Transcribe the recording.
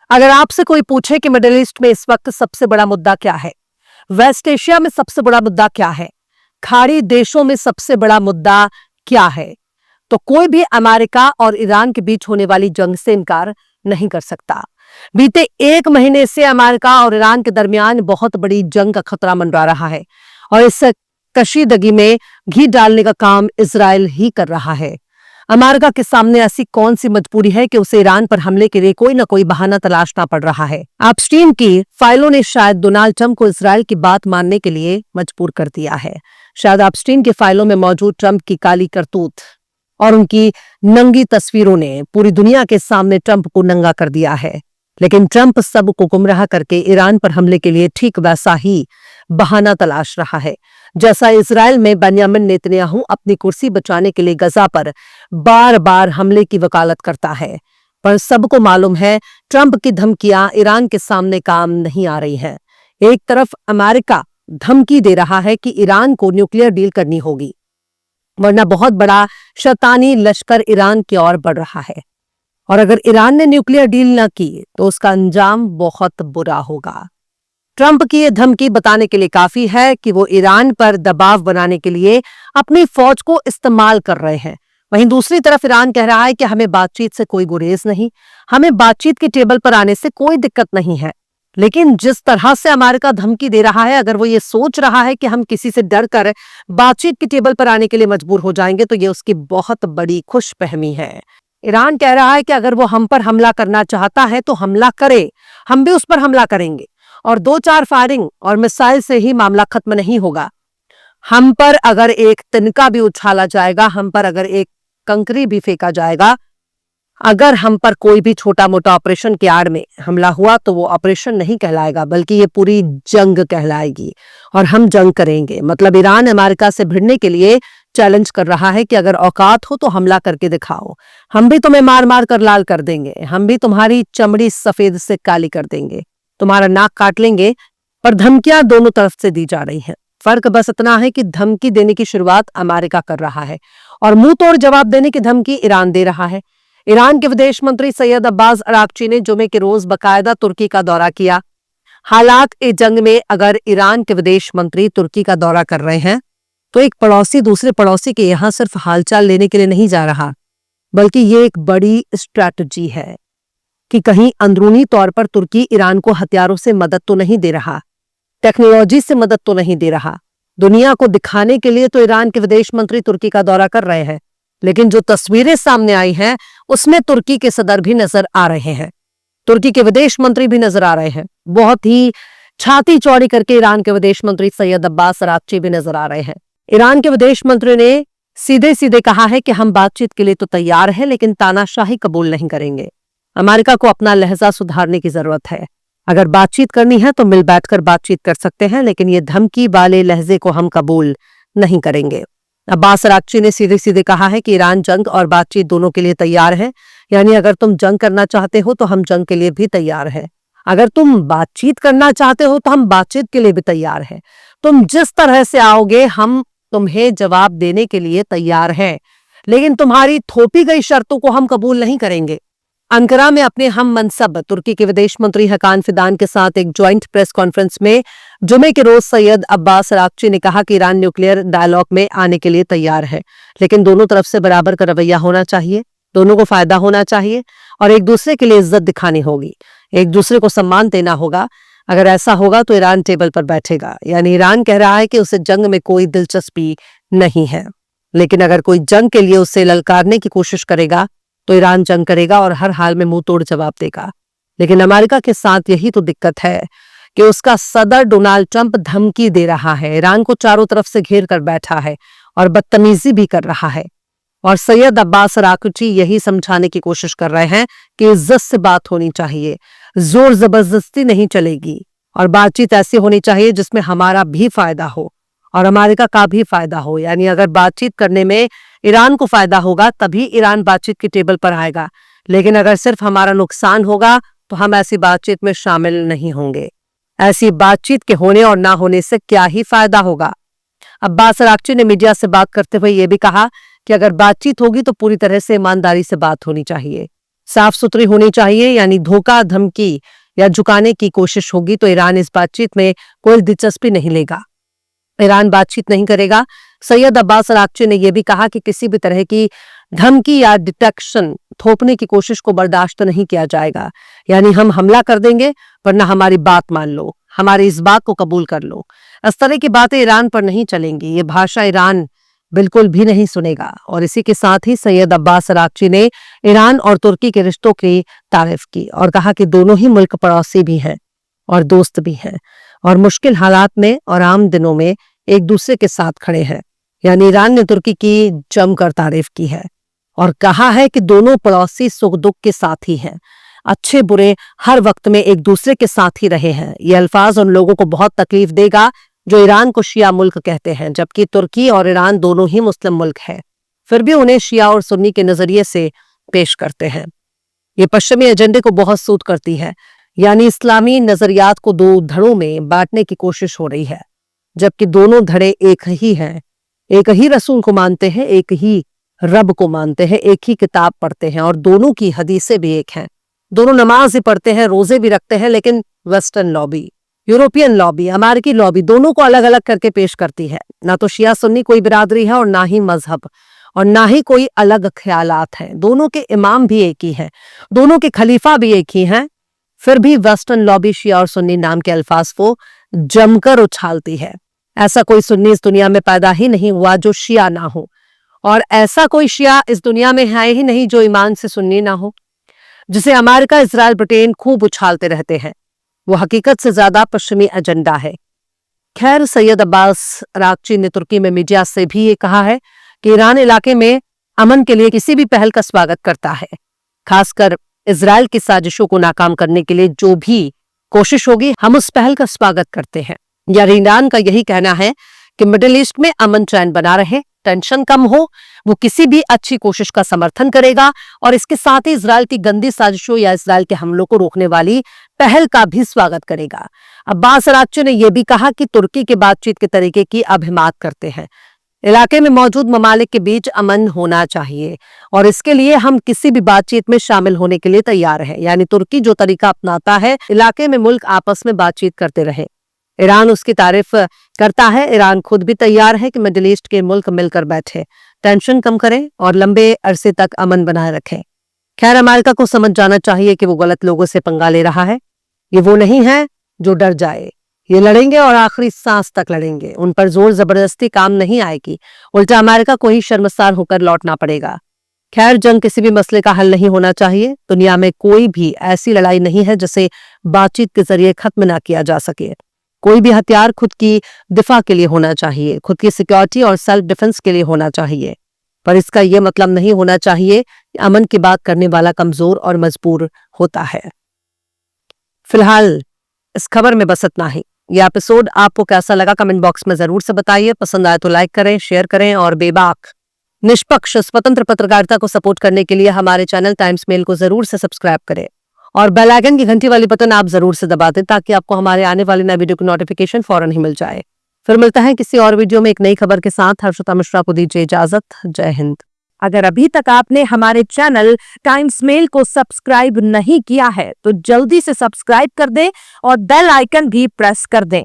अगर आपसे कोई पूछे कि मिडिल ईस्ट में इस वक्त सबसे बड़ा मुद्दा क्या है, वेस्ट एशिया में सबसे बड़ा मुद्दा क्या है, खाड़ी देशों में सबसे बड़ा मुद्दा क्या है, तो कोई भी अमेरिका और ईरान के बीच होने वाली जंग से इनकार नहीं कर सकता। बीते 1 महीने से अमेरिका और ईरान के दरमियान बहुत बड़ी जंग का खतरा मंडरा रहा है और इस कशीदगी में घी डालने का काम इजराइल ही कर रहा है। अमेरिका के सामने ऐसी कौन सी मजबूरी है कि उसे ईरान पर हमले के लिए कोई ना कोई बहाना तलाशना पड़ रहा है। एप्स्टीन की फाइलों ने शायद डोनाल्ड ट्रंप को इजराइल की बात मानने के लिए मजबूर कर दिया है। शायद एप्स्टीन की फाइलों में मौजूद ट्रंप की काली करतूत और उनकी नंगी तस्वीरों ने पूरी दुनिया के सामने ट्रंप को नंगा कर दिया है। लेकिन ट्रंप सबको गुमराह करके ईरान पर हमले के लिए ठीक वैसा ही बहाना तलाश रहा है जैसा इजराइल में बेंजामिन नेतन्याहू अपनी कुर्सी बचाने के लिए गजा पर बार बार हमले की वकालत करता है। पर सबको मालूम है ट्रंप की धमकियां ईरान के सामने काम नहीं आ रही हैं। एक तरफ अमेरिका धमकी दे रहा है कि ईरान को न्यूक्लियर डील करनी होगी वरना बहुत बड़ा शैतानी लश्कर ईरान की ओर बढ़ रहा है और अगर ईरान ने न्यूक्लियर डील न की तो उसका अंजाम बहुत बुरा होगा। ट्रंप की यह धमकी बताने के लिए काफी है कि वो ईरान पर दबाव बनाने के लिए अपनी फौज को इस्तेमाल कर रहे हैं। वहीं दूसरी तरफ ईरान कह रहा है कि हमें बातचीत से कोई गुरेज नहीं, हमें बातचीत के टेबल पर आने से कोई दिक्कत नहीं है। लेकिन जिस तरह से अमेरिका धमकी दे रहा है, अगर वो ये सोच रहा है कि हम किसी से डर कर बातचीत के टेबल पर आने के लिए मजबूर हो जाएंगे तो ये उसकी बहुत बड़ी खुशफहमी है। ईरान कह रहा है कि अगर वो हम पर हमला करना चाहता है तो हमला करे, हम भी उस पर हमला करेंगे और 2-4 फायरिंग और मिसाइल से ही मामला खत्म नहीं होगा। हम पर अगर एक तिनका भी उछाला जाएगा, हम पर अगर एक कंकरी भी फेंका जाएगा, अगर हम पर कोई भी छोटा मोटा ऑपरेशन की आड़ में हमला हुआ तो वो ऑपरेशन नहीं कहलाएगा बल्कि ये पूरी जंग कहलाएगी और हम जंग करेंगे। मतलब ईरान अमेरिका से भिड़ने के लिए चैलेंज कर रहा है कि अगर औकात हो तो हमला करके दिखाओ, हम भी तुम्हें मार मार कर लाल कर देंगे, हम भी तुम्हारी चमड़ी सफेद से काली कर देंगे, तुम्हारा नाक काट लेंगे। पर धमकियां दोनों तरफ से दी जा रही हैं। फर्क बस इतना है कि धमकी देने की शुरुआत अमेरिका कर रहा है और मुंह तोड़ जवाब देने की धमकी ईरान दे रहा है। ईरान के विदेश मंत्री सैयद अब्बास अराक्ची ने जुमे के रोज बाकायदा तुर्की का दौरा किया। हालात ए जंग में अगर ईरान के विदेश मंत्री तुर्की का दौरा कर रहे हैं तो एक पड़ोसी दूसरे पड़ोसी के यहां सिर्फ हालचाल लेने के लिए नहीं जा रहा, बल्कि ये एक बड़ी स्ट्रैटेजी है कि कहीं अंदरूनी तौर पर तुर्की ईरान को हथियारों से मदद तो नहीं दे रहा, टेक्नोलॉजी से मदद तो नहीं दे रहा। दुनिया को दिखाने के लिए तो ईरान के विदेश मंत्री तुर्की का दौरा कर रहे हैं, लेकिन जो तस्वीरें सामने आई हैं उसमें तुर्की के सदर भी नजर आ रहे हैं, तुर्की के विदेश मंत्री भी नजर आ रहे हैं। बहुत ही छाती चौड़ी करके ईरान के विदेश मंत्री सैयद अब्बास अराक्ची भी नजर आ रहे हैं। ईरान के विदेश मंत्री ने सीधे सीधे कहा है कि हम बातचीत के लिए तो तैयार हैं लेकिन तानाशाही कबूल नहीं करेंगे। अमेरिका को अपना लहजा सुधारने की जरूरत है। अगर बातचीत करनी है तो मिल बैठकर बातचीत कर सकते हैं, लेकिन ये धमकी वाले लहजे को हम कबूल नहीं करेंगे। अब्बास अराक्ची ने सीधे सीधे कहा है कि ईरान जंग और बातचीत दोनों के लिए तैयार है, यानी अगर तुम जंग करना चाहते हो तो हम जंग के लिए भी तैयार हैं, अगर तुम बातचीत करना चाहते हो तो हम बातचीत के लिए भी तैयार हैं। तुम जिस तरह से आओगे हम तुम्हें जवाब देने के लिए तैयार हैं, लेकिन तुम्हारी थोपी गई शर्तों को हम कबूल नहीं करेंगे। अंकारा में अपने हम मनसब तुर्की के विदेश मंत्री हकान फिदान के साथ एक ज्वाइंट प्रेस कॉन्फ्रेंस में जुमे के रोज सैयद अब्बास अराक्ची ने कहा कि ईरान न्यूक्लियर डायलॉग में आने के लिए तैयार है, लेकिन दोनों तरफ से बराबर का रवैया होना चाहिए, दोनों को फायदा होना चाहिए और एक दूसरे के लिए इज्जत दिखानी होगी, एक दूसरे को सम्मान देना होगा। अगर ऐसा होगा तो ईरान टेबल पर बैठेगा। यानी ईरान कह रहा है कि उसे जंग में कोई दिलचस्पी नहीं है, लेकिन अगर कोई जंग के लिए उसे ललकारने की कोशिश करेगा तो ईरान जंग करेगा और हर हाल में मुंह तोड़ जवाब देगा। लेकिन अमेरिका के साथ यही तो दिक्कत है कि उसका सदर डोनाल्ड ट्रंप धमकी दे रहा है, ईरान को चारों तरफ से घेर कर बैठा है और बदतमीजी भी कर रहा है। और सैयद अब्बास अराक्ची यही समझाने की कोशिश कर रहे हैं कि इज्जत से बात होनी चाहिए, जोर जबरदस्ती नहीं चलेगी और बातचीत ऐसी होनी चाहिए जिसमें हमारा भी फायदा हो और अमेरिका का भी फायदा हो। यानी अगर बातचीत करने में ईरान को फायदा होगा तभी ईरान बातचीत के टेबल पर आएगा, लेकिन अगर सिर्फ हमारा नुकसान होगा तो हम ऐसी बातचीत में शामिल नहीं होंगे। ऐसी बातचीत के होने और ना होने से क्या ही फायदा होगा। अब्बास अराक्ची ने मीडिया से बात करते हुए यह भी कहा कि अगर बातचीत होगी तो पूरी तरह से ईमानदारी से बात होनी चाहिए। साफ सुथरी होनी चाहिए, यानी धोखा धमकी या झुकाने की कोशिश होगी तो ईरान इस बातचीत में कोई दिलचस्पी नहीं लेगा। ईरान बातचीत नहीं करेगा। सैयद अब्बास अराक्ची ने यह भी कहा कि किसी भी तरह की धमकी या डिटेक्शन थोपने की कोशिश को बर्दाश्त नहीं किया जाएगा, यानी हम हमला कर देंगे वरना हमारी बात मान लो, हमारी इस बात को कबूल कर लो। इस तरह की बातें ईरान पर नहीं चलेंगी। ये भाषा ईरान बिल्कुल भी नहीं सुनेगा। और इसी के साथ ही सैयद अब्बास अराक्ची ने ईरान और तुर्की के रिश्तों की तारीफ की और कहा कि दोनों ही मुल्क पड़ोसी भी हैं और दोस्त भी हैं और मुश्किल हालात में और आम दिनों में एक दूसरे के साथ खड़े हैं। यानी ईरान ने तुर्की की जमकर तारीफ की है और कहा है कि दोनों पड़ोसी सुख दुख के साथ ही हैं, अच्छे बुरे हर वक्त में एक दूसरे के साथ ही रहे हैं। ये अल्फाज उन लोगों को बहुत तकलीफ देगा जो ईरान को शिया मुल्क कहते हैं, जबकि तुर्की और ईरान दोनों ही मुस्लिम मुल्क हैं, फिर भी उन्हें शिया और सुन्नी के नजरिए से पेश करते हैं। ये पश्चिमी एजेंडे को बहुत सूट करती है, यानी इस्लामी नजरियात को दो धड़ों में बांटने की कोशिश हो रही है, जबकि दोनों धड़े एक ही हैं, एक ही रसूल को मानते हैं, एक ही रब को मानते हैं, एक ही किताब पढ़ते हैं और दोनों की हदीसें भी एक हैं। दोनों नमाज ही पढ़ते हैं, रोजे भी रखते हैं, लेकिन वेस्टर्न लॉबी, यूरोपियन लॉबी, अमेरिकी लॉबी दोनों को अलग अलग करके पेश करती है। ना तो शिया सुन्नी कोई बिरादरी है और ना ही मजहब और ना ही कोई अलग ख्यालात हैं। दोनों के इमाम भी एक ही हैं, दोनों के खलीफा भी एक ही हैं, फिर भी वेस्टर्न लॉबी शिया और सुन्नी नाम के अल्फाज को जमकर उछालती है। ऐसा कोई सुन्नी इस दुनिया में पैदा ही नहीं हुआ जो शिया ना हो, और ऐसा कोई शिया इस दुनिया में है ही नहीं जो ईमान से सुन्नी ना हो, जिसे अमेरिका, इजराइल, ब्रिटेन खूब उछालते रहते हैं। वो हकीकत से ज्यादा पश्चिमी एजेंडा है। खैर, सैयद अब्बास अराक्ची ने तुर्की में मीडिया से भी ये कहा है कि ईरान इलाके में अमन के लिए किसी भी पहल का स्वागत करता है, खासकर इजराइल की साजिशों को नाकाम करने के लिए जो भी कोशिश होगी हम उस पहल का स्वागत करते हैं। यानी ईरान का यही कहना है कि मिडिल ईस्ट में अमन चैन बना रहे, टेंशन कम हो, वो किसी भी अच्छी कोशिश का समर्थन करेगा और इसके साथ ही इजराइल की गंदी साजिशों या इजराइल के हमलों को रोकने वाली पहल का भी स्वागत करेगा। अब्बास अराक्ची ने यह भी कहा कि तुर्की के बातचीत के तरीके की अब हिमायत करते हैं। इलाके में मौजूद ममालिक के बीच अमन होना चाहिए और इसके लिए हम किसी भी बातचीत में शामिल होने के लिए तैयार हैं। यानी तुर्की जो तरीका अपनाता है, इलाके में मुल्क आपस में बातचीत करते रहे, ईरान उसकी तारीफ करता है। ईरान खुद भी तैयार है कि मिडिल ईस्ट के मुल्क मिलकर बैठे, टेंशन कम करें और लंबे अरसे तक अमन बनाए रखें। खैर, अमेरिका को समझ जाना चाहिए कि वो गलत लोगों से पंगा ले रहा है। ये वो नहीं है जो डर जाए, ये लड़ेंगे और आखिरी सांस तक लड़ेंगे। उन पर जोर जबरदस्ती काम नहीं आएगी, उल्टा अमेरिका को ही शर्मसार होकर लौटना पड़ेगा। खैर, जंग किसी भी मसले का हल नहीं होना चाहिए। दुनिया में कोई भी ऐसी लड़ाई नहीं है जिसे बातचीत के जरिए खत्म ना किया जा सके। कोई भी हथियार खुद की दिफा के लिए होना चाहिए, खुद की सिक्योरिटी और सेल्फ डिफेंस के लिए होना चाहिए, पर इसका यह मतलब नहीं होना चाहिए कि अमन की बात करने वाला कमजोर और मजबूर होता है। फिलहाल इस खबर में बस इतना ही। यह एपिसोड आपको कैसा लगा कमेंट बॉक्स में जरूर से बताइए। पसंद आए तो लाइक करें, शेयर करें और बेबाक निष्पक्ष स्वतंत्र पत्रकारिता को सपोर्ट करने के लिए हमारे चैनल टाइम्स मेल को जरूर से सब्सक्राइब करें और बेल आइकन की घंटी वाली बटन आप जरूर से दबा दें ताकि आपको हमारे आने वाले नए वीडियो की नोटिफिकेशन फौरन ही मिल जाए। फिर मिलता है किसी और वीडियो में एक नई खबर के साथ। हर्षिता मिश्रा को दीजिए इजाजत। जय हिंद। अगर अभी तक आपने हमारे चैनल टाइम्स मेल को सब्सक्राइब नहीं किया है तो जल्दी से सब्सक्राइब कर दें और बेल आइकन भी प्रेस कर दें।